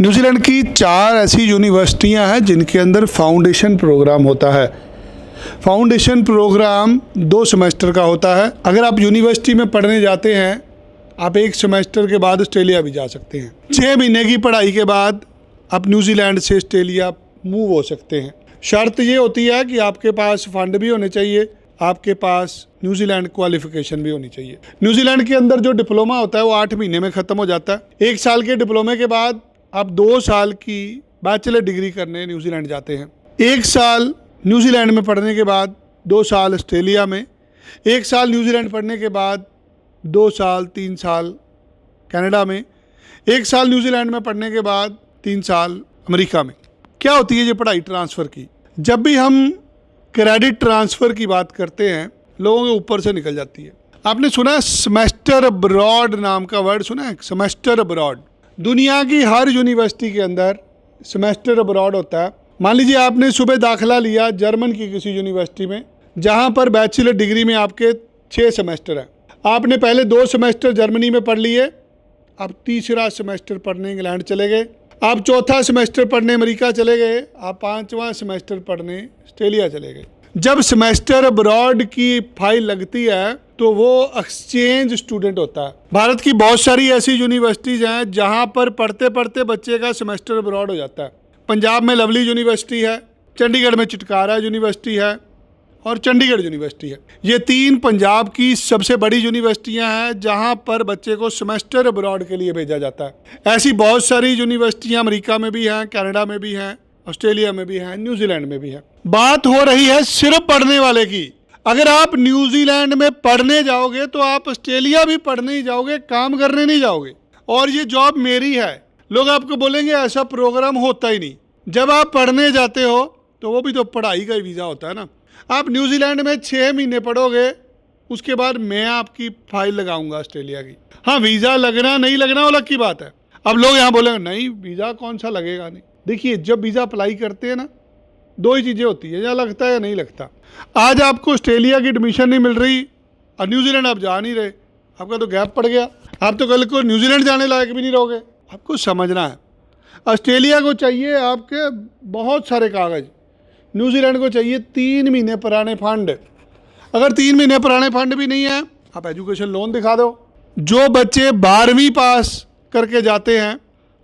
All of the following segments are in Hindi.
न्यूजीलैंड की 4 ऐसी यूनिवर्सिटियां हैं जिनके अंदर फाउंडेशन प्रोग्राम होता है। फाउंडेशन प्रोग्राम 2 सेमेस्टर का होता है। अगर आप यूनिवर्सिटी में पढ़ने जाते हैं, आप 1 सेमेस्टर के बाद ऑस्ट्रेलिया भी जा सकते हैं। 6 महीने की पढ़ाई के बाद आप न्यूजीलैंड से ऑस्ट्रेलिया मूव हो सकते हैं। शर्त ये होती है कि आपके पास फंड भी होने चाहिए, आपके पास न्यूजीलैंड क्वालिफिकेशन भी होनी चाहिए। न्यूजीलैंड के अंदर जो डिप्लोमा होता है वो 8 महीने में ख़त्म हो जाता है। 1 साल के डिप्लोमे के बाद आप 2 साल की बैचलर डिग्री करने न्यूजीलैंड जाते हैं। 1 साल न्यूजीलैंड में पढ़ने के बाद 2 साल ऑस्ट्रेलिया में, 1 साल न्यूजीलैंड पढ़ने के बाद 2 साल 3 साल कनाडा में, 1 साल न्यूजीलैंड में पढ़ने के बाद 3 साल अमेरिका में। क्या होती है ये पढ़ाई ट्रांसफ़र की? जब भी हम क्रेडिट ट्रांसफ़र की बात करते हैं, लोगों के ऊपर से निकल जाती है। आपने सुना है सेमेस्टर अब्रॉड नाम का वर्ड सुना है? Semester abroad. दुनिया की हर यूनिवर्सिटी के अंदर सेमेस्टर अब्रॉड होता है। मान लीजिए आपने सुबह दाखिला लिया जर्मन की किसी यूनिवर्सिटी में, जहाँ पर बैचलर डिग्री में आपके 6 सेमेस्टर हैं। आपने पहले 2 सेमेस्टर जर्मनी में पढ़ लिए, आप तीसरा सेमेस्टर पढ़ने इंग्लैंड चले गए, आप चौथा सेमेस्टर पढ़ने अमेरिका चले गए, आप 5वां सेमेस्टर पढ़ने ऑस्ट्रेलिया चले गए। जब सेमेस्टर अब्रॉड की फाइल लगती है तो वो एक्सचेंज स्टूडेंट होता है। भारत की बहुत सारी ऐसी यूनिवर्सिटीज़ हैं जहाँ पर पढ़ते पढ़ते बच्चे का सेमेस्टर अब्रॉड हो जाता है। पंजाब में लवली यूनिवर्सिटी है, चंडीगढ़ में चिटकारा यूनिवर्सिटी है और चंडीगढ़ यूनिवर्सिटी है। ये 3 पंजाब की सबसे बड़ी यूनिवर्सिटियां हैं जहां पर बच्चे को सेमेस्टर अब्रॉड के लिए भेजा जाता है। ऐसी बहुत सारी यूनिवर्सिटियां अमेरिका में भी हैं, कनाडा में भी हैं, ऑस्ट्रेलिया में भी हैं, न्यूजीलैंड में भी है। बात हो रही है सिर्फ पढ़ने वाले की। अगर आप न्यूजीलैंड में पढ़ने जाओगे तो आप ऑस्ट्रेलिया भी पढ़ने ही जाओगे, काम करने नहीं जाओगे। और ये जॉब मेरी है, लोग आपको बोलेंगे ऐसा प्रोग्राम होता ही नहीं। जब आप पढ़ने जाते हो तो वो भी तो पढ़ाई का ही वीज़ा होता है ना। आप न्यूजीलैंड में 6 महीने पढ़ोगे, उसके बाद मैं आपकी फाइल लगाऊंगा ऑस्ट्रेलिया की। हाँ, वीज़ा लगना नहीं लगना अलग की बात है। अब लोग यहाँ बोलेंगे नहीं वीज़ा कौन सा लगेगा नहीं। देखिए, जब वीज़ा अप्लाई करते हैं ना, 2 ही चीज़ें होती है, या लगता है या नहीं लगता। आज आपको ऑस्ट्रेलिया की एडमिशन नहीं मिल रही और न्यूजीलैंड आप जा नहीं रहे, आपका तो गैप पड़ गया। आप तो कल को न्यूजीलैंड जाने लायक भी नहीं रहोगे। आपको समझना है, ऑस्ट्रेलिया को चाहिए आपके बहुत सारे कागज़, न्यूजीलैंड को चाहिए 3 महीने पुराने फंड। अगर 3 महीने पुराने फंड भी नहीं है, आप एजुकेशन लोन दिखा दो। जो बच्चे 12वीं पास करके जाते हैं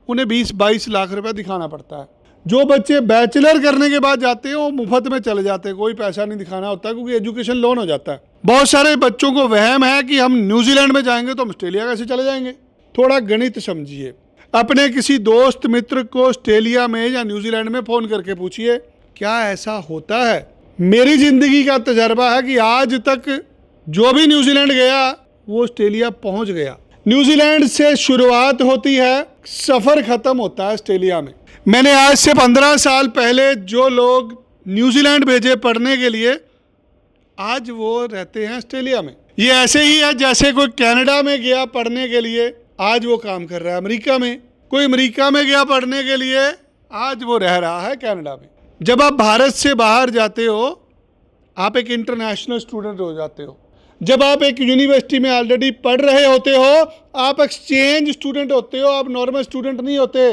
उन्हें 20-22 लाख रुपए दिखाना पड़ता है। जो बच्चे बैचलर करने के बाद जाते हैं वो मुफ्त में चले जाते हैं, कोई पैसा नहीं दिखाना होता क्योंकि एजुकेशन लोन हो जाता है। बहुत सारे बच्चों को वहम है कि हम न्यूजीलैंड में जाएंगे तो हम ऑस्ट्रेलिया कैसे चले जाएंगे। थोड़ा गणित समझिए। अपने किसी दोस्त मित्र को ऑस्ट्रेलिया में या न्यूजीलैंड में फ़ोन करके पूछिए क्या ऐसा होता है। मेरी ज़िंदगी का तजर्बा है कि आज तक जो भी न्यूजीलैंड गया वो ऑस्ट्रेलिया पहुंच गया। न्यूजीलैंड से शुरुआत होती है, सफ़र ख़त्म होता है ऑस्ट्रेलिया में। मैंने आज से 15 साल पहले जो लोग न्यूजीलैंड भेजे पढ़ने के लिए, आज वो रहते हैं ऑस्ट्रेलिया में। ये ऐसे ही है जैसे कोई कनाडा में गया पढ़ने के लिए, आज वो काम कर रहा है अमेरिका में। कोई अमेरिका में गया पढ़ने के लिए, आज वो रह रहा है कनाडा में। जब आप भारत से बाहर जाते हो, आप एक इंटरनेशनल स्टूडेंट हो जाते हो। जब आप एक यूनिवर्सिटी में ऑलरेडी पढ़ रहे होते हो, आप एक्सचेंज स्टूडेंट होते हो, आप नॉर्मल स्टूडेंट नहीं होते।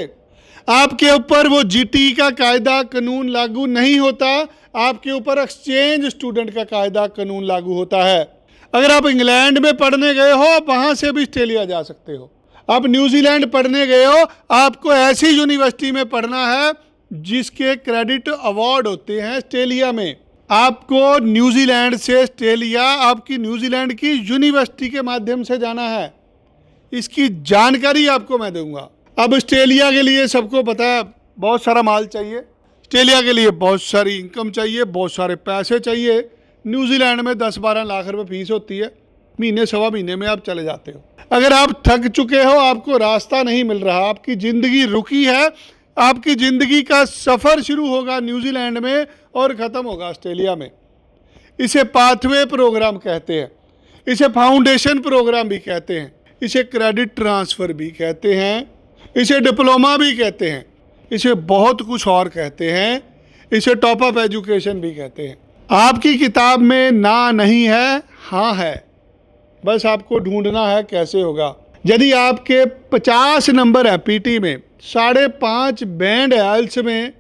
आपके ऊपर वो जीटी का कायदा कानून लागू नहीं होता, आपके ऊपर एक्सचेंज स्टूडेंट का कायदा कानून लागू होता है। अगर आप इंग्लैंड में पढ़ने गए हो, वहाँ से भी ऑस्ट्रेलिया जा सकते हो। आप न्यूजीलैंड पढ़ने गए हो, आपको ऐसी यूनिवर्सिटी में पढ़ना है जिसके क्रेडिट अवार्ड होते हैं ऑस्ट्रेलिया में। आपको न्यूजीलैंड से ऑस्ट्रेलिया आपकी न्यूजीलैंड की यूनिवर्सिटी के माध्यम से जाना है। इसकी जानकारी आपको मैं दूंगा। अब ऑस्ट्रेलिया के लिए सबको पता है बहुत सारा माल चाहिए, ऑस्ट्रेलिया के लिए बहुत सारी इनकम चाहिए, बहुत सारे पैसे चाहिए। न्यूजीलैंड में 10-12 लाख रुपए फीस होती है, महीने सवा महीने में आप चले जाते हो। अगर आप थक चुके हो, आपको रास्ता नहीं मिल रहा, आपकी ज़िंदगी रुकी है, आपकी ज़िंदगी का सफ़र शुरू होगा न्यूजीलैंड में और ख़त्म होगा ऑस्ट्रेलिया में। इसे पाथवे प्रोग्राम कहते हैं, इसे फाउंडेशन प्रोग्राम भी कहते हैं, इसे क्रेडिट ट्रांसफ़र भी कहते हैं, इसे डिप्लोमा भी कहते हैं, इसे बहुत कुछ और कहते हैं, इसे टॉप अप एजुकेशन भी कहते हैं। आपकी किताब में ना नहीं है, हाँ है, बस आपको ढूंढना है कैसे होगा। यदि आपके 50 नंबर है पीटी में, 5.5 बैंड है आइल्स में,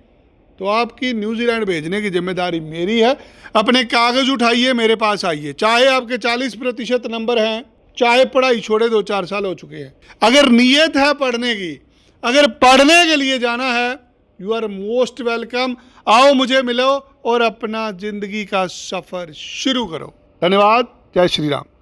तो आपकी न्यूजीलैंड भेजने की जिम्मेदारी मेरी है। अपने कागज़ उठाइए, मेरे पास आइए। चाहे आपके 40% नंबर हैं, चाहे पढ़ाई छोड़े 2-4 साल हो चुके हैं, अगर नीयत है पढ़ने की, अगर पढ़ने के लिए जाना है, यू आर मोस्ट वेलकम। आओ, मुझे मिलो और अपना ज़िंदगी का सफ़र शुरू करो। धन्यवाद। जय श्री राम।